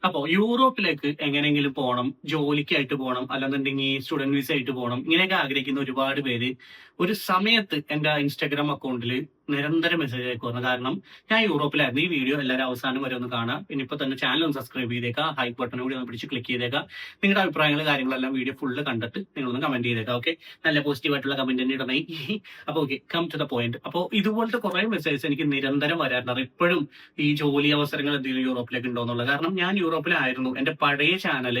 അപ്പോ യൂറോപ്പിലേക്ക് എങ്ങനെയെങ്കിലും പോകണം, ജോലിക്കായിട്ട് പോകണം, അല്ലെന്നുണ്ടെങ്കിൽ സ്റ്റുഡന്റ് വിസ ആയിട്ട് പോകണം, ഇങ്ങനെയൊക്കെ ആഗ്രഹിക്കുന്ന ഒരുപാട് പേര് ഒരു സമയത്ത് എന്റെ ഇൻസ്റ്റാഗ്രാം അക്കൗണ്ടിൽ നിരന്തരം മെസ്സേജ് അയക്കുമായിരുന്നു. കാരണം ഞാൻ യൂറോപ്പിലായിരുന്നു. ഈ വീഡിയോ എല്ലാവരും അവസാനം വരെ ഒന്ന് കാണാം. പിന്നെ ഇപ്പൊ തന്നെ ചാനൽ ഒന്ന് സബ്സ്ക്രൈബ് ചെയ്തേക്കാം, ഹൈപ്പ് ബട്ടൺ കൂടി ഒന്ന് പിടിച്ച് ക്ലിക്ക് ചെയ്തേക്കാം. നിങ്ങളുടെ അഭിപ്രായങ്ങൾ കാര്യങ്ങളെല്ലാം വീഡിയോ ഫുള്ള് കണ്ടിട്ട് നിങ്ങളൊന്ന് കമന്റ് ചെയ്തേക്കാം. ഓക്കെ, നല്ല പോസിറ്റീവ് ആയിട്ടുള്ള കമന്റ് തന്നെ ഇടണേ. അപ്പൊ okay, come to the point. അപ്പോൾ ഇതുപോലത്തെ കുറെ മെസ്സേജസ് എനിക്ക് നിരന്തരം വരാറുണ്ട്. ഇപ്പോഴും ഈ ജോലി അവസരങ്ങൾ എന്തെങ്കിലും യൂറോപ്പിലേക്ക് ഉണ്ടോ എന്നുള്ളത്. കാരണം ഞാൻ യൂറോപ്പിലായിരുന്നു. എന്റെ പഴയ ചാനൽ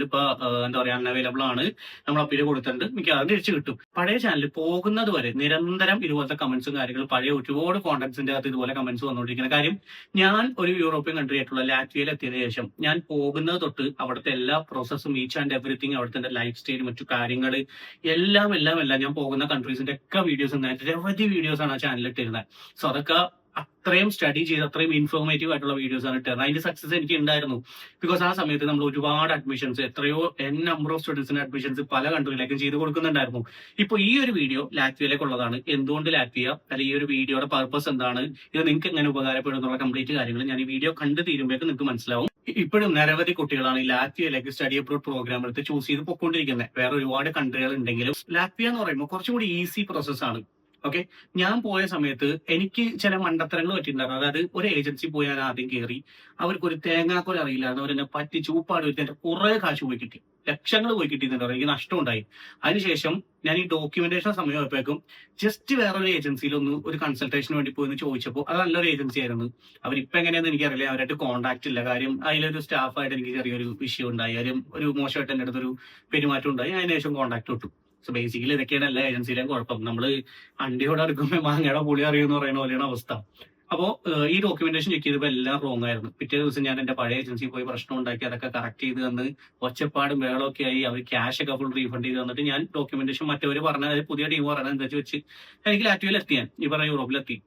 ഇപ്പൊ എന്താ പറയാ, അൺഅവൈലബിൾ ആണ്. നമ്മൾ അപ്പീല് കൊടുത്തിട്ടുണ്ട്, മിക്കവാറും തിരിച്ചു കിട്ടും. പഴയ ചാനൽ പോകുന്നത് വരെ നിരന്തരം ഇതുപോലത്തെ കമന്റ്സും കാര്യങ്ങളും, പഴയ ഒരുപാട് കോണ്ടന്റ്സിന്റെ അകത്ത് ഇതുപോലെ കമന്റ്സ് വന്നുകൊണ്ടിരിക്കുന്ന കാര്യം. ഞാൻ ഒരു യൂറോപ്യൻ കൺട്രി ആയിട്ടുള്ള ലാറ്റ്വിയയിൽ എത്തിയതിനു ശേഷം ഞാൻ പോകുന്നത് തൊട്ട് അവിടുത്തെ എല്ലാ പ്രോസസ്സും, ഈച്ച് ആൻഡ് എവറിത്തിങ്, അവിടുത്തെ ലൈഫ് സ്റ്റൈൽ, മറ്റു കാര്യങ്ങൾ എല്ലാം ഞാൻ പോകുന്ന കൺട്രീസിന്റെ ഒക്കെ വീഡിയോസ്, നിരവധി വീഡിയോസ് ആണ് ആ ചാനലിൽ ഇട്ടിരുന്നത്. സോ അതൊക്കെ അത്രയും സ്റ്റഡി ചെയ്ത് അത്രയും ഇൻഫോർമേറ്റീവ് ആയിട്ടുള്ള വീഡിയോസ് ആണ് ഇട്ടത്. അതിന്റെ സക്സസ് എനിക്ക് ഉണ്ടായിരുന്നു. ബിക്കോസ് ആ സമയത്ത് നമ്മൾ ഒരുപാട് അഡ്മിഷൻസ്, എത്രയോ നമ്പർ ഓഫ് സ്റ്റുഡൻസിന് അഡ്മിഷൻസ് പല കൺട്രിയിലേക്കും ചെയ്ത് കൊടുക്കുന്നുണ്ടായിരുന്നു. ഇപ്പൊ ഈ ഒരു വീഡിയോ ലാറ്റ്വിയയിലേക്കുള്ളതാണ്. എന്തുകൊണ്ട് ലാറ്റ്വിയ, അല്ലെങ്കിൽ ഈ ഒരു വീഡിയോയുടെ പർപ്പസ് എന്താണ്, ഇത് നിങ്ങൾക്ക് എങ്ങനെ ഉപകാരപ്പെടും എന്നുള്ള കംപ്ലീറ്റ് കാര്യങ്ങൾ ഞാൻ ഈ വീഡിയോ കണ്ടു തീരുമ്പോഴേക്കും നിങ്ങൾക്ക് മനസ്സിലാവും. ഇപ്പോഴും നിരവധി കുട്ടികളാണ് ഈ ലാറ്റ്വിയയിലേക്ക് സ്റ്റഡി അബ്രോഡ് പ്രോഗ്രാം എടുത്ത് ചൂസ് ചെയ്ത് പൊയ്ക്കൊണ്ടിരിക്കുന്നത്. വേറെ ഒരുപാട് കൺട്രികൾ ഉണ്ടെങ്കിലും ലാറ്റ്വിയ എന്ന് പറയുമ്പോൾ കുറച്ചും കൂടി ഈസി പ്രോസസ് ആണ്. ഓക്കെ, ഞാൻ പോയ സമയത്ത് എനിക്ക് ചില മണ്ടത്തരങ്ങൾ പറ്റിയിട്ടുണ്ടായിരുന്നു. അതായത് ഒരു ഏജൻസി പോയി ഞാൻ ആദ്യം കയറി, അവർക്ക് ഒരു തേങ്ങാക്കൊല അറിയില്ലായിരുന്നു. അവരെന്നെ പറ്റി ചൂപ്പാട് വെച്ച് എന്റെ കുറെ കാശ് പോയി കിട്ടി, ലക്ഷങ്ങൾ പോയി കിട്ടിയിട്ടുണ്ടായിരുന്നു. എനിക്ക് നഷ്ടം ഉണ്ടായി. അതിനുശേഷം ഞാൻ ഈ ഡോക്യുമെന്റേഷൻ സമയമായപ്പോഴേക്കും ജസ്റ്റ് വേറൊരു ഏജൻസിയിൽ ഒരു കൺസൾട്ടേഷന് വേണ്ടി പോയി ചോദിച്ചപ്പോൾ അത് നല്ലൊരു ഏജൻസി ആയിരുന്നു. അവരിപ്പോ എങ്ങനെയാന്ന് എനിക്കറിയില്ല, അവരായിട്ട് കോൺടാക്ട് ഇല്ല. കാര്യം അതിലൊരു സ്റ്റാഫായിട്ട് എനിക്ക് ചെറിയൊരു വിഷയം ഉണ്ടായി. കാര്യം ഒരു മോശമായിട്ട് എന്റെ അടുത്തൊരു പെരുമാറ്റം ഉണ്ടായി. അതിനുശേഷം കോൺടാക്ട് വിട്ടു. സോ ബേസിക്കലി ഇതൊക്കെയാണ് എല്ലാ ഏജൻസിയിലെയും കുഴപ്പം. നമ്മള് അണ്ടിയോടെ അടുക്കുമ്പോൾ മാങ്ങയുടെ പുളി അറിയുമെന്ന് പറയുന്ന പോലെയാണ് അവസ്ഥ. അപ്പോ ഈ ഡോക്യുമെന്റേഷൻ ചെക്ക് ചെയ്തപ്പോൾ എല്ലാം റോങ് ആയിരുന്നു. പിറ്റേ ദിവസം ഞാൻ എന്റെ പഴയ ഏജൻസിയിൽ പോയി പ്രശ്നം ഉണ്ടാക്കി, അതൊക്കെ കറക്റ്റ് ചെയ്ത് തന്ന് ഒച്ചപ്പാടും ബഹളമൊക്കെ ആയി. അവർ ക്യാഷ് ഒക്കെ ഫുൾ റീഫണ്ട് ചെയ്ത് തന്നിട്ട് ഞാൻ ഡോക്യുമെന്റേഷൻ മറ്റവർ പറഞ്ഞത്, പുതിയ ടീം പറഞ്ഞത് എന്താ വെച്ച് എനിക്ക് ലാറ്റ്വിയയിൽ എത്തി. ഞാൻ ഈ പറഞ്ഞ യൂറോപ്പിലെത്തി.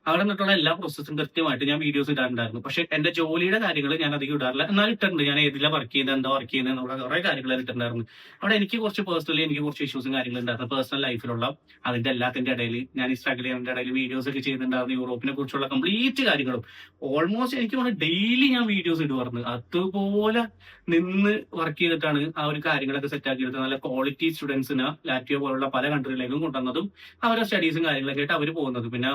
അവിടെ നിന്നിട്ടുള്ള എല്ലാ പ്രോസസ്സും കൃത്യമായിട്ട് ഞാൻ വീഡിയോസ് ഇടാറുണ്ടായിരുന്നു. പക്ഷെ എന്റെ ജോലിയുടെ കാര്യങ്ങൾ ഞാൻ അധികം ഇടാറില്ല. എന്നാലും ഇട്ടിട്ടുണ്ട്. ഞാൻ ഏതിലാണ് വർക്ക് ചെയ്യുന്നത്, എന്താ വർക്ക് ചെയ്യുന്നത് എന്നുള്ള കുറെ കാര്യങ്ങൾ ഇട്ടിട്ടുണ്ടായിരുന്നു. അവിടെ എനിക്ക് കുറച്ച് പേഴ്സണലി എനിക്ക് കുറച്ച് ഇഷ്യൂസും കാര്യങ്ങളും ഉണ്ടായിരുന്നു പേഴ്സണൽ ലൈഫിലുള്ള. അതിന്റെ എല്ലാത്തിന്റെ ഇടയിൽ ഞാൻ ഈ സ്ട്രഗിൾ ചെയ്യുന്നതിന്റെ ഇടയിൽ വീഡിയോസ് ഒക്കെ ചെയ്യുന്നുണ്ടായിരുന്നു. യൂറോപ്പിനെ കുറിച്ചുള്ള കംപ്ലീറ്റ് കാര്യങ്ങളും ഓൾമോസ്റ്റ് എനിക്ക് തോന്നുന്നു ഡെയിലി ഞാൻ വീഡിയോസ് ഇടുമായിരുന്നു. അതുപോലെ നിന്ന് വർക്ക് ചെയ്തിട്ടാണ് ആ ഒരു കാര്യങ്ങളൊക്കെ സെറ്റ് ആക്കിയെടുത്തത്. നല്ല ക്വാളിറ്റി സ്റ്റുഡൻസിന് ലാറ്റ്വിയ പോലുള്ള പല കൺട്രികളിലേക്കും കൊണ്ടുവന്നതും അവരുടെ സ്റ്റഡീസും കാര്യങ്ങളൊക്കെ ആയിട്ട് അവർ പോകുന്നത്. പിന്നെ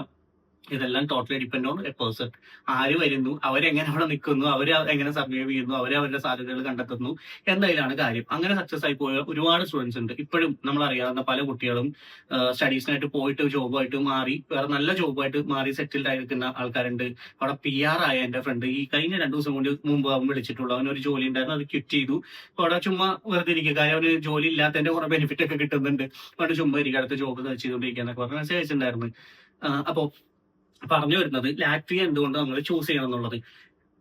ഇതെല്ലാം totally depend on A person. ആര് വരുന്നു, അവരെങ്ങനെ അവിടെ നിൽക്കുന്നു, അവർ എങ്ങനെ സർവൈവ് ചെയ്യുന്നു, അവരുടെ സാധ്യതകൾ കണ്ടെത്തുന്നു എന്നതിലാണ് കാര്യം. അങ്ങനെ സക്സസ് ആയി പോയ ഒരുപാട് സ്റ്റുഡൻസ് ഉണ്ട്. ഇപ്പോഴും നമ്മൾ അറിയാവുന്ന പല കുട്ടികളും സ്റ്റഡീസിനായിട്ട് പോയിട്ട് ജോബായിട്ട് മാറി, വേറെ നല്ല ജോബായിട്ട് മാറി സെറ്റിൽഡ് ആയിരിക്കുന്ന ആൾക്കാരുണ്ട്. അവിടെ PR ആയ എന്റെ ഫ്രണ്ട് ഈ കഴിഞ്ഞ 2 ദിവസം മുമ്പ് അവൻ വിളിച്ചിട്ടുള്ളൂ. അവനൊരു ജോലി ഉണ്ടായിരുന്നു, അത് ക്വിറ്റ് ചെയ്തു. അവിടെ ചുമ്മാ വെറുതെ ഇരിക്കുക. കാര്യം അവന് ജോലി ഇല്ലാത്തതിന്റെ കുറെ ബെനിഫിറ്റ് ഒക്കെ കിട്ടുന്നുണ്ട്. അവിടെ ചുമ്മാ ഇരിക്കുക, അടുത്ത ജോബ് ചെയ്തുകൊണ്ടിരിക്കുക എന്നൊക്കെ പറഞ്ഞ മെസ്സേജ് അയച്ചിട്ടുണ്ടായിരുന്നു. അപ്പോ പറഞ്ഞു വരുന്നത് ലാറ്റ്വിയ എന്തുകൊണ്ട് നമ്മൾ ചൂസ് ചെയ്യണം എന്നുള്ളത്.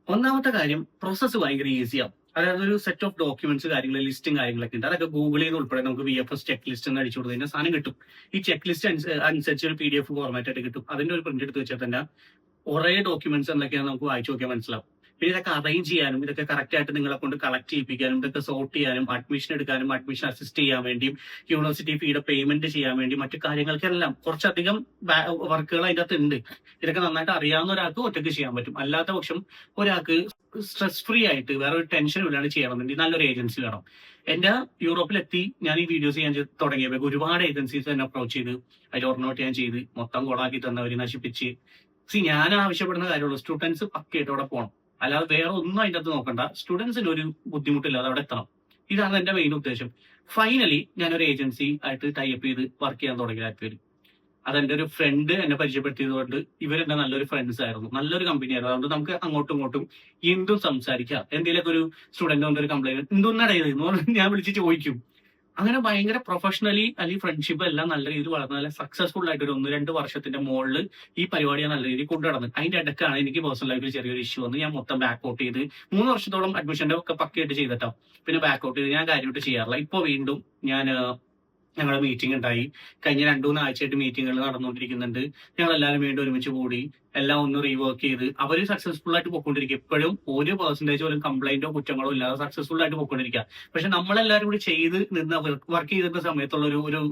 ഒന്നാമത്തെ കാര്യം, പ്രോസസ്സ് ഭയങ്കര ഈസിയാണ്. അതായത് ഒരു സെറ്റ് ഓഫ് ഡോക്യുമെന്റ്സ് കാര്യങ്ങൾ, ലിസ്റ്റും കാര്യങ്ങളൊക്കെ ഉണ്ട്. അതൊക്കെ ഗൂഗിളിൽ നിന്ന് ഉൾപ്പെടെ നമുക്ക് VFS ചെക്ക് ലിസ്റ്റ് എന്ന് അടിച്ചു കൊടുത്തതിന്റെ സാധനം കിട്ടും. ഈ ചെക്ക് ലിസ്റ്റ് അനുസരിച്ച് ഒരു PDF ഫോർമാറ്റ് ആയിട്ട് കിട്ടും. അതിന്റെ ഒരു പ്രിന്റ് എടുത്ത് വെച്ചാൽ തന്നെ കുറെ ഡോക്യുമെന്റ്സ് എന്തൊക്കെയാണ് നമുക്ക് വായിച്ചു നോക്കിയാൽ മനസ്സിലാവും. പിന്നെ ഇതൊക്കെ അറേഞ്ച് ചെയ്യാനും, ഇതൊക്കെ കറക്റ്റ് ആയിട്ട് നിങ്ങളെ കൊണ്ട് കളക്ട് ചെയ്യിപ്പിക്കാനും, ഇതൊക്കെ സോർട്ട് ചെയ്യാനും, അഡ്മിഷൻ എടുക്കാനും, അഡ്മിഷൻ അസിസ്റ്റ് ചെയ്യാൻ വേണ്ടിയും, യൂണിവേഴ്സിറ്റി ഫീയുടെ പേയ്മെന്റ് ചെയ്യാൻ വേണ്ടി, മറ്റു കാര്യങ്ങൾക്കെല്ലാം കുറച്ചധികം വർക്കുകൾ അതിൻ്റെ അകത്ത് ഉണ്ട്. ഇതൊക്കെ നന്നായിട്ട് അറിയാവുന്ന ഒരാൾക്ക് ഒറ്റയ്ക്ക് ചെയ്യാൻ പറ്റും. അല്ലാത്ത പക്ഷം ഒരാൾക്ക് സ്ട്രെസ് ഫ്രീ ആയിട്ട് വേറെ ഒരു ടെൻഷൻ ഇല്ലാണ്ട് ചെയ്യണമെന്നുണ്ടെങ്കിൽ നല്ലൊരു ഏജൻസി വേണം. എന്റെ യൂറോപ്പിലെത്തി ഞാൻ ഈ വീഡിയോസ് ചെയ്യാൻ തുടങ്ങിയപ്പോൾ ഒരുപാട് ഏജൻസീസ് തന്നെ അപ്രോച്ച് ചെയ്ത് അതിൽ ഓർണോട്ട് ഞാൻ ചെയ്ത് മൊത്തം കൊളാക്കി തന്നവരെ നശിപ്പിച്ച്. ഞാൻ ആവശ്യപ്പെടുന്ന കാര്യമുള്ളൂ, സ്റ്റുഡൻസ് പക്കയായിട്ട് അവിടെ പോകണം. അല്ലാതെ വേറെ ഒന്നും അതിൻ്റെ അകത്ത് നോക്കണ്ട. സ്റ്റുഡൻസിന് ഒരു ബുദ്ധിമുട്ടില്ലാതെ അവിടെ എത്തണം. ഇതാണ് എന്റെ മെയിൻ ഉദ്ദേശം. ഫൈനലി ഞാനൊരു ഏജൻസി ആയിട്ട് ടൈപ്പ് ചെയ്ത് വർക്ക് ചെയ്യാൻ തുടങ്ങി ലാറ്റ്വിയയിൽ. അതെന്റെ ഒരു ഫ്രണ്ട് എന്നെ പരിചയപ്പെടുത്തിയതുകൊണ്ട് ഇവരെന്റെ നല്ലൊരു ഫ്രണ്ട്സ് ആയിരുന്നു, നല്ലൊരു കമ്പനി ആയിരുന്നു. അതുകൊണ്ട് നമുക്ക് അങ്ങോട്ടും ഇങ്ങോട്ടും എന്തും സംസാരിക്കാം. എന്തെങ്കിലുമൊക്കെ ഒരു സ്റ്റുഡന്റ് കൊണ്ട് ഒരു കംപ്ലൈന്റ് എന്തൊന്നടയുന്നു ഞാൻ വിളിച്ച് ചോദിക്കും. അങ്ങനെ ഭയങ്കര പ്രൊഫഷണലി അല്ലെങ്കിൽ ഫ്രണ്ട്ഷിപ്പ് എല്ലാം നല്ല രീതിയിൽ വളർന്ന് നല്ല സക്സസ്ഫുൾ ആയിട്ട് ഒരു 1-2 വർഷത്തിന്റെ മുകളിൽ ഈ പരിപാടിയെ നല്ല രീതിയിൽ കൊണ്ടുനടന്നത്. അതിന്റെ ഇടയ്ക്കാണ് എനിക്ക് പേഴ്സണൽ ലൈഫിൽ ചെറിയൊരു ഇഷ്യൂ വന്ന് ഞാൻ മൊത്തം ബാക്ക് ഔട്ട് ചെയ്ത് 3 വർഷത്തോളം അഡ്മിഷന്റെ ഒക്കെ പക്കയായിട്ട് ചെയ്തിട്ടോ. പിന്നെ ബാക്ക് ഔട്ട് ചെയ്ത് ഞാൻ കാര്യമായിട്ട് ചെയ്യാറില്ല. ഇപ്പൊ വീണ്ടും ഞാൻ ഞങ്ങളുടെ മീറ്റിംഗ് ഉണ്ടായി. കഴിഞ്ഞ 2-3 ആഴ്ചയായിട്ട് മീറ്റിങ്ങുകൾ നടന്നുകൊണ്ടിരിക്കുന്നുണ്ട്. ഞങ്ങൾ എല്ലാവരും വീണ്ടും ഒരുമിച്ച് കൂടി എല്ലാം ഒന്ന് റീവർക്ക് ചെയ്ത് അവർ സക്സസ്ഫുൾ ആയിട്ട് പോയിക്കൊണ്ടിരിക്കുക. ഇപ്പോഴും ഒരു പെർസെന്റേജ് പോലും കംപ്ലൈന്റോ കുറ്റങ്ങളോ ഇല്ലാതെ സക്സസ്ഫുൾ ആയിട്ട് പോയിക്കൊണ്ടിരിക്കുക. പക്ഷെ നമ്മളെല്ലാവരും കൂടി ചെയ്ത് നിന്ന് വർക്ക് ചെയ്തിരുന്ന സമയത്തുള്ള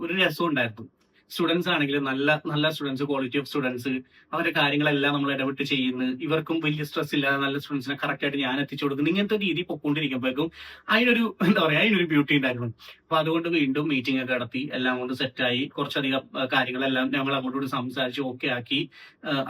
ഒരു രസം ഉണ്ടായിരുന്നു. സ്റ്റുഡൻസ് ആണെങ്കിൽ നല്ല നല്ല സ്റ്റുഡൻസ്, ക്വാളിറ്റി ഓഫ് സ്റ്റുഡൻസ്, അവരുടെ കാര്യങ്ങളെല്ലാം നമ്മൾ ഇടപെട്ട് ചെയ്യുന്നു. ഇവർക്കും വലിയ സ്ട്രെസ് ഇല്ലാതെ നല്ല സ്റ്റുഡൻസിനെ കറക്റ്റ് ആയിട്ട് ഞാൻ എത്തിച്ചു കൊടുക്കുന്നു. ഇങ്ങനത്തെ ഒരു രീതി പൊക്കോണ്ടിരിക്കുമ്പോഴേക്കും അതിനൊരു എന്താ പറയാ, അതിനൊരു ബ്യൂട്ടി ഉണ്ടായിരുന്നു. അപ്പൊ അതുകൊണ്ട് വീണ്ടും മീറ്റിംഗ് ഒക്കെ നടത്തി എല്ലാം കൊണ്ട് സെറ്റായി. കുറച്ചധികം കാര്യങ്ങളെല്ലാം ഞങ്ങൾ അങ്ങോട്ടും സംസാരിച്ച് ഓക്കെ ആക്കി.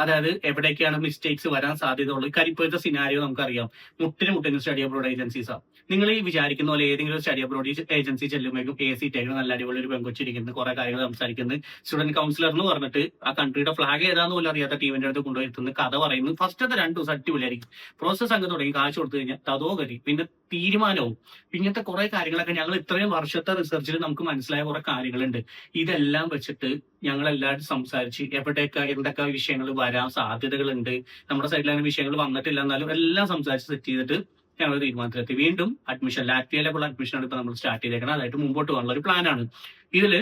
അതായത് എവിടേക്കാണ് മിസ്റ്റേക്സ് വരാൻ സാധ്യതയുള്ളത്. ഇപ്പോഴത്തെ സിനാരിയോ നമുക്കറിയാം. മുട്ടിന് സ്റ്റഡി അബ്രോഡ് ഏജൻസീസാണ്. നിങ്ങൾ ഈ വിചാരിക്കുന്ന പോലെ ഏതെങ്കിലും സ്റ്റഡി അബ്രോഡ് ഏജൻസി ചെല്ലുമ്പോഴേക്കും AC ടേക്ക് നല്ല അടിപൊളി ഒരു പെങ്കൊച്ചിരിക്കുന്നത്, കുറെ കാര്യങ്ങൾ സംസാരിക്കുന്നത്, സ്റ്റുഡന്റ് കൗൺസിലർ എന്ന് പറഞ്ഞിട്ട് ആ കൺട്രിയുടെ ഫ്ലാഗ് ഏതാന്ന് പോലും അറിയാത്ത ടീമിന്റെ അടുത്ത് കൊണ്ടുപോയിരുത്തുന്നത്, കഥ പറയുന്നത്. ഫസ്റ്റത്തെ 2 ദിവസം അടിപൊളിയായിരിക്കും. പ്രോസസ് അങ്ങ് തുടങ്ങി കാശ് കൊടുത്തു കഴിഞ്ഞാൽ തതോഗതി, പിന്നെ തീരുമാനവും. ഇങ്ങനത്തെ കുറെ കാര്യങ്ങളൊക്കെ ഞങ്ങൾ ഇത്രയും വർഷത്തെ റിസർച്ചിൽ നമുക്ക് മനസ്സിലായ കുറെ കാര്യങ്ങളുണ്ട്. ഇതെല്ലാം വെച്ചിട്ട് ഞങ്ങൾ എല്ലാവരും സംസാരിച്ച് എവിടെയൊക്കെ എന്തൊക്കെ വിഷയങ്ങൾ വരാൻ സാധ്യതകളുണ്ട്, നമ്മുടെ സൈഡിൽ അങ്ങനെ വിഷയങ്ങൾ വന്നിട്ടില്ല എന്നാലും എല്ലാം സംസാരിച്ച് സെറ്റ് ചെയ്തിട്ട് ഞങ്ങൾ തീരുമാനത്തിലെത്തി. വീണ്ടും അഡ്മിഷൻ, ലാറ്റ്വിയയിലേക്കുള്ള അഡ്മിഷനാണ് ഇപ്പൊ നമ്മൾ സ്റ്റാർട്ട് ചെയ്തേക്കുന്നത്. അതായിട്ട് മുമ്പോട്ട് പോകാനുള്ള ഒരു പ്ലാനാണ്. ഇതില്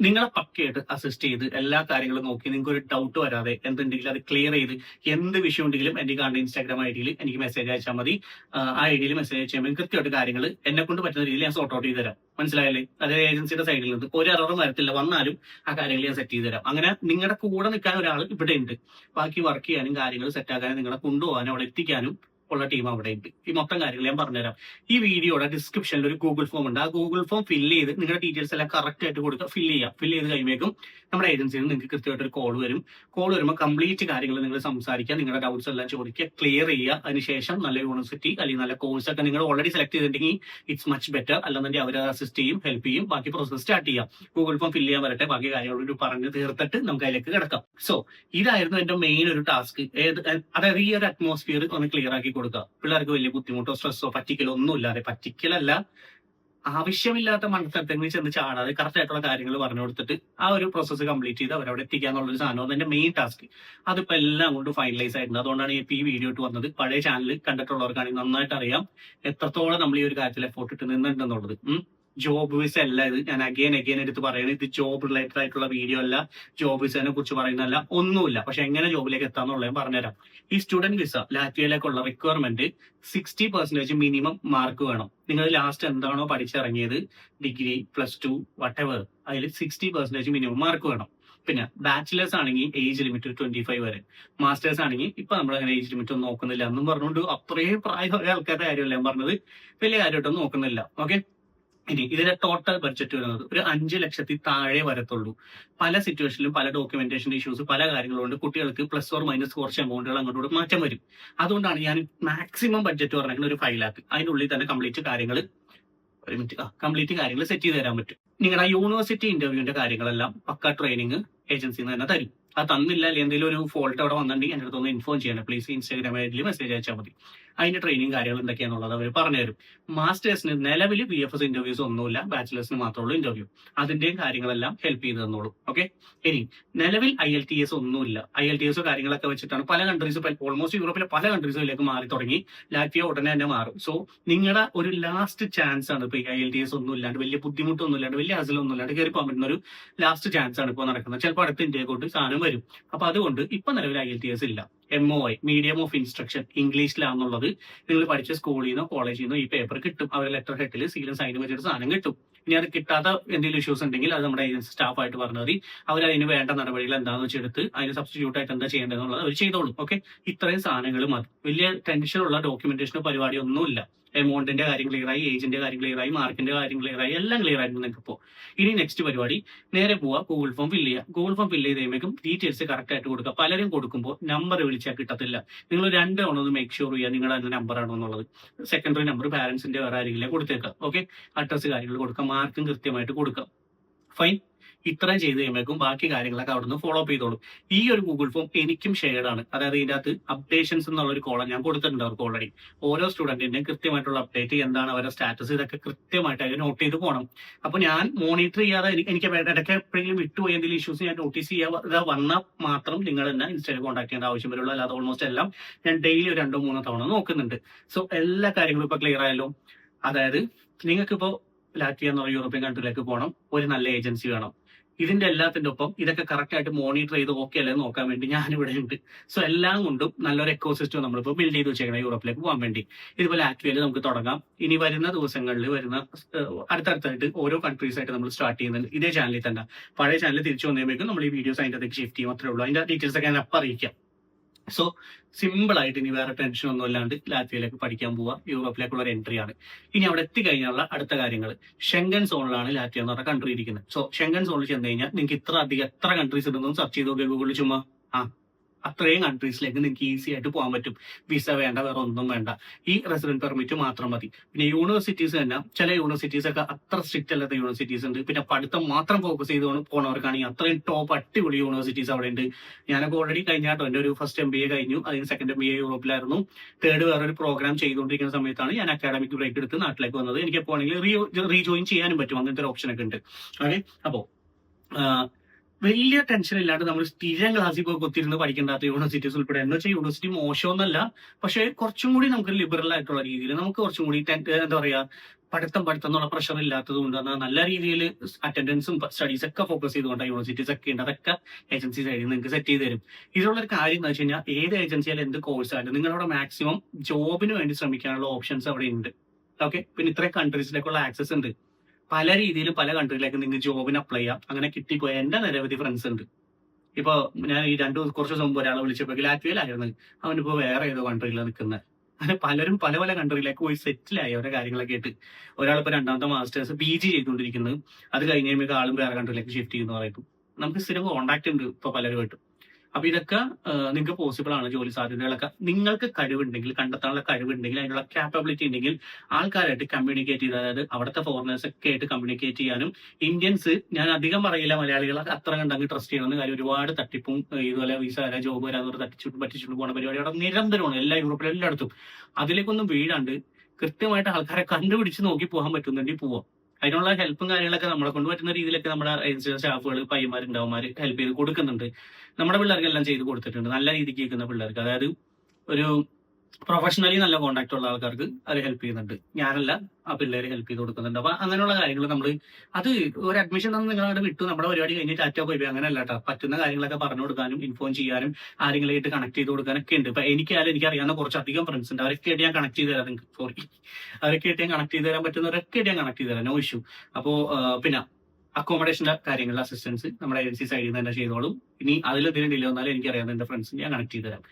നിങ്ങളെ പക്കയായിട്ട് അസിസ്റ്റ് ചെയ്ത് എല്ലാ കാര്യങ്ങളും നോക്കി, നിങ്ങൾക്ക് ഒരു ഡൗട്ട് വരാതെ എന്തുണ്ടെങ്കിലും അത് ക്ലിയർ ചെയ്ത്, എന്ത് വിഷയം ഉണ്ടെങ്കിലും എന്റെ കാണുന്ന Instagram ID-യിൽ എനിക്ക് മെസ്സേജ് അയച്ചാൽ മതി. ആ ID-യിൽ മെസ്സേജ് അയച്ചാൽ കൃത്യമായിട്ട് കാര്യങ്ങൾ എന്നെ കൊണ്ട് പറ്റുന്ന രീതിയിൽ ഞാൻ സോർട്ട് ഔട്ട് ചെയ്ത് തരാം. മനസ്സിലായല്ലേ? അതായത് ഏജൻസിയുടെ സൈഡിൽ നിന്ന് ഒരു എററും വരത്തില്ല. വന്നാലും ആ കാര്യങ്ങൾ ഞാൻ സെറ്റ് ചെയ്ത് തരാം. അങ്ങനെ നിങ്ങളുടെ കൂടെ നിൽക്കാൻ ഒരാൾ ഇവിടെ ഉണ്ട്. ബാക്കി വർക്ക് ചെയ്യാനും കാര്യങ്ങൾ സെറ്റാക്കാനും നിങ്ങളെ കൊണ്ടുപോകാനും അവിടെ എത്തിക്കാനും ഉള്ള ടീം അവിടെ ഉണ്ട്. ഈ മൊത്തം കാര്യങ്ങൾ ഞാൻ പറഞ്ഞുതരാം. ഈ വീഡിയോയുടെ ഡിസ്ക്രിപ്ഷനിൽ ഒരു ഗൂഗിൾ ഫോം ഉണ്ട്. ആ ഗൂഗിൾ ഫോം ഫില്ല് ചെയ്ത് നിങ്ങളുടെ ഡീറ്റെയിൽസ് എല്ലാം കറക്റ്റ് ആയിട്ട് കൊടുക്കുക. ഫില്ല് ചെയ്ത് കഴിയുമ്പോഴേക്കും നമ്മുടെ ഏജൻസിയിൽ നിന്ന് നിങ്ങൾക്ക് കൃത്യമായിട്ട് ഒരു കോൾ വരും. കോൾ വരുമ്പോൾ കംപ്ലീറ്റ് കാര്യങ്ങൾ നിങ്ങൾ സംസാരിക്കുക, നിങ്ങളുടെ ഡൗട്ട്സ് എല്ലാം ചോദിക്കുക, ക്ലിയർ ചെയ്യുക. അതിനുശേഷം നല്ല യൂണിവേഴ്സിറ്റി അല്ലെങ്കിൽ നല്ല കോഴ്സ് ഒക്കെ നിങ്ങൾ ഓൾറെഡി സെലക്ട് ചെയ്തിട്ടുണ്ടെങ്കിൽ ഇറ്റ്സ് മച്ച് ബെറ്റർ. അല്ലെന്നുണ്ടെങ്കിൽ അവർ അസിസ്റ്റ് ചെയ്യും, ഹെൽപ്പ് ചെയ്യും. ബാക്കി പ്രോസസ് സ്റ്റാർട്ട് ചെയ്യാം. ഗൂഗിൾ ഫോം ഫില്ല് ചെയ്യാൻ വരട്ടെ, ബാക്കി കാര്യങ്ങളോട് പറഞ്ഞ് തീർത്തിട്ട് നമുക്ക് അതിലേക്ക് കിടക്കാം. സോ ഇതായിരുന്നു എന്റെ മെയിൻ ഒരു ടാസ്ക്. അതായത് ഈ ഒരു അറ്റ്മോസ്ഫിയർ ഒന്ന് ക്ലിയർ ആക്കി കൊടുക്കുക. പിള്ളേർക്ക് വലിയ ബുദ്ധിമുട്ടോ സ്ട്രെസ്സോ പറ്റിക്കലോ ഒന്നുമില്ലാതെ, പറ്റിക്കലല്ല, ആവശ്യമില്ലാത്ത മൺസരത്തിൽ ചെന്ന് ചാടാതെ കറക്റ്റ് ആയിട്ടുള്ള കാര്യങ്ങൾ പറഞ്ഞു കൊടുത്തിട്ട് ആ ഒരു പ്രോസസ്സ് കംപ്ലീറ്റ് ചെയ്ത് അവരവിടെ എത്തിക്കാന്നുള്ളൊരു സാധനം എന്റെ മെയിൻ ടാസ്ക്. അതിപ്പോ എല്ലാം കൊണ്ട് ഫൈനലൈസ് ആയിട്ടുണ്ട്. അതുകൊണ്ടാണ് ഈ വീഡിയോ ഇട്ട് വന്നത്. പഴയ ചാനൽ കണ്ടിട്ടുള്ളവർക്കാണെങ്കിൽ നന്നായിട്ട് അറിയാം എത്രത്തോളം നമ്മൾ ഈ ഒരു കാര്യത്തിൽ എഫോർട്ട് ഇട്ട് നിന്നിട്ടുണ്ടെന്നുള്ളത്. ജോബ് വിസ അല്ല ഇത്. ഞാൻ അഗൈൻ എടുത്ത് പറയുന്നത്, ഇത് ജോബ് റിലേറ്റഡ് ആയിട്ടുള്ള വീഡിയോ അല്ല, ജോബ് വിസനെ കുറിച്ച് പറയുന്നതല്ല, ഒന്നുമില്ല. പക്ഷെ എങ്ങനെ ജോബിലേക്ക് എത്താന്നുള്ളത് ഞാൻ പറഞ്ഞുതരാം. ഈ സ്റ്റുഡന്റ് വിസ ലാറ്റ്വിയയിലേക്കുള്ള റിക്വയർമെന്റ് 60% മിനിമം മാർക്ക് വേണം. നിങ്ങൾ ലാസ്റ്റ് എന്താണോ പഠിച്ചിറങ്ങിയത്, ഡിഗ്രി, +2, വട്ടെവർ, അതിൽ 60% മിനിമം മാർക്ക് വേണം. പിന്നെ ബാച്ചിലേഴ്സ് ആണെങ്കിൽ ഏജ് ലിമിറ്റ് 25 വരെ. മാസ്റ്റേഴ്സ് ആണെങ്കിൽ ഇപ്പൊ നമ്മൾ അങ്ങനെ ഏജ് ലിമിറ്റ് ഒന്നും നോക്കുന്നില്ല എന്നും പറഞ്ഞുകൊണ്ട് അത്രയും പ്രായമായ ആൾക്കാരുടെ കാര്യമല്ല ഞാൻ പറഞ്ഞത്, വലിയ കാര്യമായിട്ടൊന്നും നോക്കുന്നില്ല. ഓക്കെ, ഇനി ഇതിന്റെ ടോട്ടൽ ബഡ്ജറ്റ് വരുന്നത് ഒരു 5 ലക്ഷത്തിൽ താഴെ വരത്തുള്ളൂ. പല സിറ്റുവേഷനിലും പല ഡോക്യുമെന്റേഷൻ ഇഷ്യൂസ്, പല കാര്യങ്ങളുണ്ട്. കുട്ടികൾക്ക് +or- കുറച്ച് എമൗണ്ടുകൾ അങ്ങോട്ട് മാറ്റം വരും. അതുകൊണ്ടാണ് ഞാൻ മാക്സിമം ബഡ്ജറ്റ് പറഞ്ഞാൽ ഒരു 5 lakh. അതിനുള്ളിൽ തന്നെ കംപ്ലീറ്റ് കാര്യങ്ങൾ സെറ്റ് ചെയ്ത് തരാൻ പറ്റും. നിങ്ങളുടെ യൂണിവേഴ്സിറ്റി ഇന്റർവ്യൂവിന്റെ കാര്യങ്ങളെല്ലാം പക്ക ട്രെയിനിങ് ഏജൻസിന്ന് തന്നെ തരും. അത് തന്നില്ല, അല്ലെങ്കിൽ എന്തെങ്കിലും ഒരു ഫോൾട്ട് അവിടെ വന്നിട്ടുണ്ടെങ്കിൽ എന്റെ അടുത്തൊന്ന് ഇൻഫോം ചെയ്യണം പ്ലീസ്. Instagram ID-യിൽ മെസ്സേജ് അയച്ചാൽ മതി. അതിന്റെ ട്രെയിനിങ് കാര്യങ്ങൾ എന്തൊക്കെയാണെന്നുള്ളത് അവർ പറഞ്ഞുതരും. മാസ്റ്റേഴ്സിന് നിലവിൽ VFS ഇന്റർവ്യൂസ് ഒന്നുമില്ല, ബാച്ചിലേഴ്സിന് മാത്രമുള്ള ഇന്റർവ്യൂ. അതിന്റെയും കാര്യങ്ങളെല്ലാം ഹെൽപ്പ് ചെയ്ത് തന്നോളൂ. ഓക്കെ, ഇനി നിലവിൽ IELTS ഒന്നുമില്ല. IELTS കാര്യങ്ങളൊക്കെ വെച്ചിട്ടാണ് പല കൺട്രീസും, ഓൾമോസ്റ്റ് യൂറോപ്പിലെ പല കൺട്രീസിലേക്ക് മാറി തുടങ്ങി. ലാറ്റ്വിയ ഉടനെ തന്നെ മാറും. സോ നിങ്ങളുടെ ഒരു ലാസ്റ്റ് ചാൻസ് ആണ് ഇപ്പൊ. IELTS ഒന്നും ഇല്ലാണ്ട്, വലിയ ബുദ്ധിമുട്ടൊന്നും ഇല്ലാണ്ട്, വലിയ ഹസലൊന്നും ഇല്ലാണ്ട് കയറി പോകാൻ പറ്റുന്ന ഒരു ലാസ്റ്റ് ചാൻസ് ആണ് ഇപ്പോൾ നടക്കുന്നത്. ചിലപ്പോൾ അടുത്ത ഇന്ത്യയിലോട്ട് സാധനം വരും. അപ്പൊ അതുകൊണ്ട് ഇപ്പൊ നിലവിൽ IELTS ഇല്ല. MOI, മീഡിയം ഓഫ് ഇൻസ്ട്രക്ഷൻ, ഇംഗ്ലീഷിലാണെന്നുള്ളത് നിങ്ങൾ പഠിച്ച സ്കൂളിൽ നിന്നോ കോളേജിൽ നിന്നോ ഈ പേപ്പർ കിട്ടും. അവരുടെ ലെറ്റർ ഹെഡിൽ സീലും സൈനും വെച്ചിട്ട് സാധനം കിട്ടും. ഇനി അത് കിട്ടാത്ത എന്തെങ്കിലും ഇഷ്യൂസ് ഉണ്ടെങ്കിൽ അത് നമ്മുടെ ഏജൻസി സ്റ്റാഫായിട്ട് പറഞ്ഞാൽ മതി. അവർ അതിന് വേണ്ട നടപടികൾ എന്താണെന്ന് വെച്ചെടുത്ത് അതിന് സബ്സ്റ്റിറ്റ്യൂട്ട് ആയിട്ട് എന്താ ചെയ്യേണ്ടതെന്നുള്ളത് അവർ ചെയ്തോളും. ഓക്കെ, ഇത്രയും സാധനങ്ങൾ മതി. വലിയ ടെൻഷനുള്ള ഡോക്യുമെന്റേഷനോ പരിപാടി ഒന്നുമില്ല. എമൗണ്ടിന്റെ കാര്യം ക്ലിയറായി, ഏജിന്റെ കാര്യം ക്ലിയറായി, മാർക്കിന്റെ കാര്യം ക്ലിയറായി, എല്ലാം ക്ലിയർ ആയിരുന്നു നിങ്ങൾക്ക് ഇപ്പോൾ. ഇനി നെക്സ്റ്റ് പരിപാടി നേരെ പോവുക, ഗൂഗിൾ ഫോം ഫില്ല് ചെയ്യുക. ഗൂഗിൾ ഫോം ഫില്ല് ചെയ്ത് കഴിയുമ്പോഴേക്കും ഡീറ്റെയിൽസ് കറക്റ്റ് ആയിട്ട് കൊടുക്കുക. പലരും കൊടുക്കുമ്പോൾ നമ്പർ വിളിച്ചാൽ കിട്ടത്തില്ല. നിങ്ങൾ 2 തവണ ഒന്ന് മേക്ക് ഷുവർ ചെയ്യുക നിങ്ങളുടെ അതിന്റെ നമ്പർ ആണോ എന്നുള്ളത്. സെക്കൻഡറി നമ്പർ പാരന്റ്സിന്റെ വേറെ ആരെങ്കിലും കൊടുത്തേക്കുക. ഓക്കെ, അഡ്രസ് കാര്യങ്ങൾ കൊടുക്കുക, മാർക്കും കൃത്യമായിട്ട് കൊടുക്കുക. ഫൈൻ. ഇത്രയും ചെയ്ത് കഴിയുമ്പോഴേക്കും ബാക്കി കാര്യങ്ങളൊക്കെ അവിടെ നിന്ന് ഫോളോ അപ്പ് ചെയ്തോളും. ഈ ഒരു ഗൂഗിൾ ഫോം എനിക്കും ഷെയർഡ് ആണ്. അതായത് ഇതിന്റെ അകത്ത് അപ്ഡേഷൻസ് എന്നുള്ള ഒരു കോളം ഞാൻ കൊടുത്തിട്ടുണ്ട് അവർക്ക് ഓൾറെഡി. ഓരോ സ്റ്റുഡന്റിന്റെയും കൃത്യമായിട്ടുള്ള അപ്ഡേറ്റ്, എന്താണ് അവരുടെ സ്റ്റാറ്റസ്, ഇതൊക്കെ കൃത്യമായിട്ട് അതിൽ നോട്ട് ചെയ്ത് പോകണം. അപ്പൊ ഞാൻ മോണിറ്റർ ചെയ്യാതെ എനിക്ക് ഇടയ്ക്ക് എപ്പോഴെങ്കിലും വിട്ടുപോയി എന്തെങ്കിലും ഇഷ്യൂസ് ഞാൻ നോട്ടീസ് ചെയ്യാതെ വന്നാൽ മാത്രം നിങ്ങൾ തന്നെ ഇൻസ്റ്റയിൽ കോൺടാക്ട് ചെയ്യേണ്ട ആവശ്യം വരുള്ളൂ. അല്ലാതെ ഓൾമോസ്റ്റ് എല്ലാം ഞാൻ ഡെയിലി 2-3 തവണ നോക്കുന്നുണ്ട്. സോ എല്ലാ കാര്യങ്ങളും ഇപ്പൊ ക്ലിയർ ആയല്ലോ. അതായത് നിങ്ങൾക്കിപ്പോ ലാറ്റ്വിയ എന്ന യൂറോപ്യൻ കൺട്രിയിലേക്ക് പോകണം, ഒരു നല്ല ഏജൻസി വേണം. ഇതിന്റെ എല്ലാത്തിന്റെ ഒപ്പം ഇതൊക്കെ കറക്റ്റ് ആയിട്ട് മോണിറ്റർ ചെയ്ത് ഓക്കെ അല്ലേ നോക്കാൻ വേണ്ടി ഞാനിവിടെ ഉണ്ട്. സോ എല്ലാം കൊണ്ടും നല്ലൊരു എക്കോസിസ്റ്റം നമ്മളിപ്പോൾ ബിൽഡ് ചെയ്ത് വെച്ചേക്കണം യൂറോപ്പിലേക്ക് പോകാൻ വേണ്ടി. ഇതുപോലെ ലാറ്റ്വിയയിൽ നമുക്ക് തുടങ്ങാം. ഇനി വരുന്ന ദിവസങ്ങളിൽ അടുത്തടുത്തായിട്ട് ഓരോ കൺട്രീസ് ആയിട്ട് നമ്മൾ സ്റ്റാർട്ട് ചെയ്യുന്നുണ്ട് ഇതേ ചാനലിൽ തന്നെ. പഴയ ചാനൽ തിരിച്ചു വന്നേക്കും നമ്മൾ ഈ വീഡിയോസ് അതിൻ്റെ അകത്തേക്ക് ഷിഫ്റ്റ് ചെയ്യും, അത്രേ ഉള്ളൂ. അതിന്റെ ഡീറ്റെയിൽസ് ഒക്കെ ഞാൻ അപ്പം അറിയിക്കാം. സോ സിമ്പിൾ ആയിട്ട് ഇനി വേറെ ടെൻഷൻ ഒന്നും ഇല്ലാണ്ട് ലാറ്റ്വിയയിലേക്ക് പഠിക്കാൻ പോവുക. യൂറോപ്പിലേക്കുള്ള ഒരു എൻട്രി ആണ്. ഇനി അവിടെ എത്തിക്കഴിഞ്ഞാലുള്ള അടുത്ത കാര്യങ്ങൾ, ഷെങ്കൻ സോണിലാണ് ലാറ്റ്വിയ എന്ന് പറഞ്ഞ കൺട്രി ഇരിക്കുന്നത്. സോ ഷെങ്കൻ സോണിൽ ചെന്ന് കഴിഞ്ഞാൽ നിങ്ങൾക്ക് എത്ര കൺട്രീസ് ഉണ്ടെന്നും സെർച്ച് ചെയ്ത് നോക്കിയാൽ ഗൂഗിളിൽ ചുമ്മാ അത്രയും കൺട്രീസിലേക്ക് നിങ്ങൾക്ക് ഈസി ആയിട്ട് പോകാൻ പറ്റും. വിസ വേണ്ട, വേറെ ഒന്നും വേണ്ട, ഈ റെസിഡന്റ് പെർമിറ്റ് മാത്രം മതി. പിന്നെ യൂണിവേഴ്സിറ്റീസ് തന്നെ ചില യൂണിവേഴ്സിറ്റീസ് ഒക്കെ അത്ര സ്ട്രിക്റ്റ് അല്ലാത്ത യൂണിവേഴ്സിറ്റീസ് ഉണ്ട്. പിന്നെ പഠിത്തം മാത്രം ഫോക്കസ് ചെയ്തുകൊണ്ട് പോണവർക്കാണെങ്കിൽ അത്രയും ടോപ്പ് അടിപൊളി യൂണിവേഴ്സിറ്റീസ് അവിടെ ഉണ്ട്. ഞാനൊക്കെ ഓൾറെഡി കഴിഞ്ഞാട്ടോ, എൻ്റെ ഒരു ഫസ്റ്റ് MBA കഴിഞ്ഞു, അതിന് സെക്കൻഡ് MBA യൂറോപ്പിലായിരുന്നു, തേർഡ് വേറൊരു പ്രോഗ്രാം ചെയ്തുകൊണ്ടിരിക്കുന്ന സമയത്താണ് ഞാൻ അക്കാഡമിക് ബ്രേക്ക് എടുത്ത് നാട്ടിലേക്ക് വന്നത്. എനിക്ക് എപ്പോൾ ആണെങ്കിലും റീജോയിൻ ചെയ്യാനും പറ്റും, അങ്ങനത്തെ ഒരു ഓപ്ഷൻ ഒക്കെ ഉണ്ട്. ഓക്കെ, അപ്പോ വലിയ ടെൻഷൻ ഇല്ലാണ്ട് നമ്മൾ സ്ഥിരം ക്ലാസ്സിൽ പോയി കുത്തിരുന്ന് പഠിക്കേണ്ടാത്ത യൂണിവേഴ്സിറ്റീസ് ഉൾപ്പെടെ എന്ന് വെച്ചാൽ യൂണിവേഴ്സിറ്റി മോശമൊന്നല്ല, പക്ഷെ കുറച്ചും കൂടി നമുക്ക് ലിബറൽ ആയിട്ടുള്ള രീതിയിൽ നമുക്ക് കുറച്ചും കൂടി എന്താ പറയാ പഠിത്തം എന്നുള്ള പ്രഷർ ഇല്ലാത്തത് കൊണ്ട് നല്ല രീതിയിൽ അറ്റൻഡൻസും സ്റ്റഡീസ് ഒക്കെ ഫോക്കസ് ചെയ്തുകൊണ്ടാണ് യൂണിവേഴ്സിറ്റീസ് ഒക്കെ ഉണ്ട്. അതൊക്കെ ഏജൻസി സൈഡിൽ നിങ്ങൾക്ക് സെറ്റ് ചെയ്ത് തരും. ഇതിലുള്ളൊരു കാര്യം എന്ന് വെച്ച് കഴിഞ്ഞാൽ ഏത് ഏജൻസിയാലും എന്ത് കോഴ്സ് ആയാലും നിങ്ങളവിടെ മാക്സിമം ജോബിന് വേണ്ടി ശ്രമിക്കാനുള്ള ഓപ്ഷൻസ് അവിടെ ഉണ്ട്. ഓക്കെ, പിന്നെ ഇത്രയും കൺട്രീസിലേക്കുള്ള ആക്സസ് ഉണ്ട്. പല രീതിയിലും പല കൺട്രിയിലേക്ക് നിങ്ങൾക്ക് ജോബിന് അപ്ലൈ ചെയ്യാം. അങ്ങനെ കിട്ടിപ്പോയ എന്റെ നിരവധി ഫ്രണ്ട്സ് ഉണ്ട്. ഇപ്പൊ ഞാൻ ഈ കുറച്ച് ദിവസം മുമ്പ് ഒരാളെ വിളിച്ചപ്പോൾ ലാറ്റ്വിയയിലായിരുന്നു, അവനിപ്പോ വേറെ ഏതോ കൺട്രിയിലാണ് നിൽക്കുന്നത്. അങ്ങനെ പലരും പല പല കൺട്രിയിലേക്ക് പോയി സെറ്റിലായി അവരുടെ കാര്യങ്ങളൊക്കെ ആയിട്ട്. ഒരാളിപ്പോ രണ്ടാമത്തെ മാസ്റ്റേഴ്സ് PG ചെയ്തുകൊണ്ടിരിക്കുന്നത്, അത് കഴിഞ്ഞ് കഴിയുമ്പോൾ ആളും വേറെ കൺട്രിയിലേക്ക് ഷിഫ്റ്റ് ചെയ്യുന്ന പറയുമ്പോൾ നമുക്ക് സ്ഥിരം കോൺടാക്ട് ഉണ്ട് ഇപ്പൊ പലരുമായിട്ടും. അപ്പൊ ഇതൊക്കെ നിങ്ങൾക്ക് പോസിബിൾ ആണ്. ജോലി സാധ്യതകളൊക്കെ നിങ്ങൾക്ക് കഴിവുണ്ടെങ്കിൽ, കണ്ടെത്താനുള്ള കഴിവുണ്ടെങ്കിൽ, അതിനുള്ള ക്യാപ്പബിലിറ്റി ഉണ്ടെങ്കിൽ ആൾക്കാരായിട്ട് കമ്മ്യൂണിക്കേറ്റ് ചെയ്ത്, അതായത് അവിടുത്തെ ഫോറിനേഴ്സ് ഒക്കെ ആയിട്ട് കമ്മ്യൂണിക്കേറ്റ് ചെയ്യാനും. ഇന്ത്യൻസ് ഞാൻ അധികം പറയില്ല, മലയാളികളെ അത്ര കണ്ടങ്ങ് ട്രസ്റ്റ് ചെയ്യണമെന്ന്. കാര്യം ഒരുപാട് തട്ടിപ്പും ഇതുപോലെ വിസ വരാ ജോബ് വരാന്ന് പറ്റിച്ചുകൊണ്ട് പോകുന്ന പരിപാടി അവിടെ നിരന്തരമാണ് എല്ലാ യൂറോപ്പിലും എല്ലായിടത്തും. അതിലേക്കൊന്നും വീഴാണ്ട് കൃത്യമായിട്ട് ആൾക്കാരെ കണ്ടുപിടിച്ച് നോക്കി പോകാൻ പറ്റുന്നുണ്ടെങ്കിൽ പോവാം. അതിനുള്ള ഹെൽപ്പും കാര്യങ്ങളൊക്കെ നമ്മളെ കൊണ്ട് പറ്റുന്ന രീതിയിലൊക്കെ നമ്മുടെ ഏജൻസിയുടെ സ്റ്റാഫുകൾ, പയ്യന്മാരുണ്ടാവുമാർ ഹെൽപ്പ് ചെയ്ത് കൊടുക്കുന്നുണ്ട്. നമ്മുടെ പിള്ളേർക്കെല്ലാം ചെയ്ത് കൊടുത്തിട്ടുണ്ട്, നല്ല രീതിക്ക് കേൾക്കുന്ന പിള്ളേർക്ക്. അതായത് ഒരു പ്രൊഫഷണലി നല്ല കോൺടാക്ട് ഉള്ള ആൾക്കാർക്ക് അത് ഹെൽപ്പ് ചെയ്യുന്നുണ്ട്. ഞാനല്ല, ആ പിള്ളേര് ഹെൽപ്പ് ചെയ്ത് കൊടുക്കുന്നുണ്ട്. അപ്പൊ അങ്ങനെയുള്ള കാര്യങ്ങൾ നമ്മൾ അത് ഒരു അഡ്മിഷൻ തന്ന് നിങ്ങളവിടെ വിട്ടു നമ്മുടെ പരിപാടി കഴിഞ്ഞ് ടാറ്റ പോയി അങ്ങനെയല്ല കേട്ടോ. പറ്റുന്ന കാര്യങ്ങളൊക്കെ പറഞ്ഞു കൊടുക്കാനും ഇൻഫോം ചെയ്യാനും ആരെങ്കിലും ആയിട്ട് കണക്ട് ചെയ്ത് കൊടുക്കാനൊക്കെ ഉണ്ട്. ഇപ്പൊ എനിക്കറിയാവുന്ന കുറച്ചധികം ഫ്രണ്ട്സ് ഉണ്ട്, അവരൊക്കെ ആയിട്ട് ഞാൻ കണക്ട് ചെയ്ത് തരാം. നിങ്ങൾക്ക് അവരൊക്കെ ആയിട്ട് ഞാൻ കണക്ട് ചെയ്ത് തരാൻ പറ്റുന്നവരൊക്കെ ആയിട്ട് ഞാൻ കണക്ട് ചെയ്ത് തരാം, നോ ഇഷ്യൂ. അപ്പോ പിന്നെ അക്കോമഡേഷന്റെ കാര്യങ്ങളുടെ അസിസ്റ്റൻസ് നമ്മുടെ ഏജൻസി സൈഡിൽ നിന്ന് തന്നെ ചെയ്തോളും. ഇനി അതിലെന്തെങ്കിലും ഡിലേ വന്നാലും എനിക്കറിയാവുന്ന എന്റെ ഫ്രണ്ട്സ് ഞാൻ കണക്ട് ചെയ്ത് തരാം.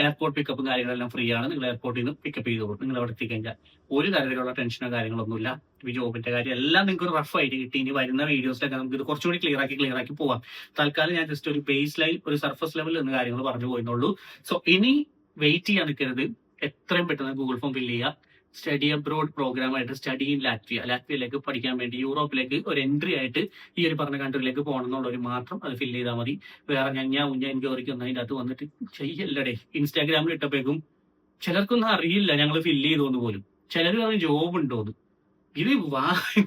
എയർപോർട്ട് പിക്കപ്പും കാര്യങ്ങളെല്ലാം ഫ്രീ ആണ്. നിങ്ങൾ എയർപോർട്ടിൽ നിന്ന് പിക്കപ്പ് ചെയ്തോളൂ. നിങ്ങൾ അവിടെ എത്തിക്കഴിഞ്ഞാൽ ഒരു തരത്തിലുള്ള ടെൻഷനോ കാര്യങ്ങളൊന്നുമില്ല. ഈ ജോബിന്റെ കാര്യം എല്ലാം നിങ്ങൾക്ക് ഒരു റഫ് ആയിട്ട് കിട്ടി. ഇനി വരുന്ന വീഡിയോസിലൊക്കെ നമുക്ക് ഇത് കുറച്ചുകൂടി ക്ലിയർ ആക്കി പോവാം. തൽക്കാലം ഞാൻ ജസ്റ്റ് ഒരു ബേസ് ലൈൻ, ഒരു സർഫസ് ലെവൽ എന്ന് കാര്യങ്ങൾ പറഞ്ഞു പോയെന്നുള്ളൂ. സോ ഇനി വെയിറ്റ് ചെയ്യാൻ നിൽക്കരുത്, എത്രയും പെട്ടെന്ന് ഗൂഗിൾ ഫോം ഫില്ല് ചെയ്യുക. സ്റ്റഡി അബ്രോഡ് പ്രോഗ്രാം ആയിട്ട് സ്റ്റഡി ഇൻ ലാറ്റ്വിയയിലേക്ക് പഠിക്കാൻ വേണ്ടി യൂറോപ്പിലേക്ക് ഒരു എൻട്രി ആയിട്ട് ഈ ഒരു പറഞ്ഞ കൺട്രിയിലേക്ക് പോകണം എന്നുള്ളവർ മാത്രം അത് ഫില്ല് ചെയ്താൽ മതി. വേറെ എനിക്ക് ഓർക്കൊന്നും അതിൻ്റെ അകത്ത് വന്നിട്ട് ചെയ്യല്ലടേ. ഇൻസ്റ്റാഗ്രാമിൽ ഇട്ടപ്പോഴേക്കും ചിലർക്കൊന്നും അറിയില്ല ഞങ്ങൾ ഫില്ല് ചെയ്തോന്ന് പോലും. ചിലർ പറഞ്ഞ് ജോബ് ഉണ്ടോന്ന്. ഇത്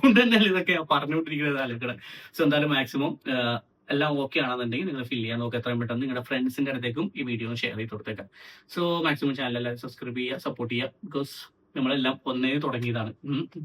കൊണ്ട് തന്നെയല്ല ഇതൊക്കെ പറഞ്ഞുകൊണ്ടിരിക്കുന്നത് ആലോചിക്കണം. സോ എന്തായാലും മാക്സിമം എല്ലാം ഓക്കെ ആണെന്നുണ്ടെങ്കിൽ നിങ്ങൾ ഫില്ല് ചെയ്യാൻ നോക്കുക. എത്രയും പെട്ടെന്ന് നിങ്ങളുടെ ഫ്രണ്ട്സിന്റെ അടുത്തേക്കും ഈ വീഡിയോ ഷെയർ ചെയ്ത് കൊടുത്തേക്കാം. സോ മാക്സിമം ചാനൽ എല്ലാവരും സബ്സ്ക്രൈബ് ചെയ്യുക, സപ്പോർട്ട് ചെയ്യുക. ബിക്കോസ് നമ്മളെല്ലാം ഒന്നേ തുടങ്ങിയതാണ്.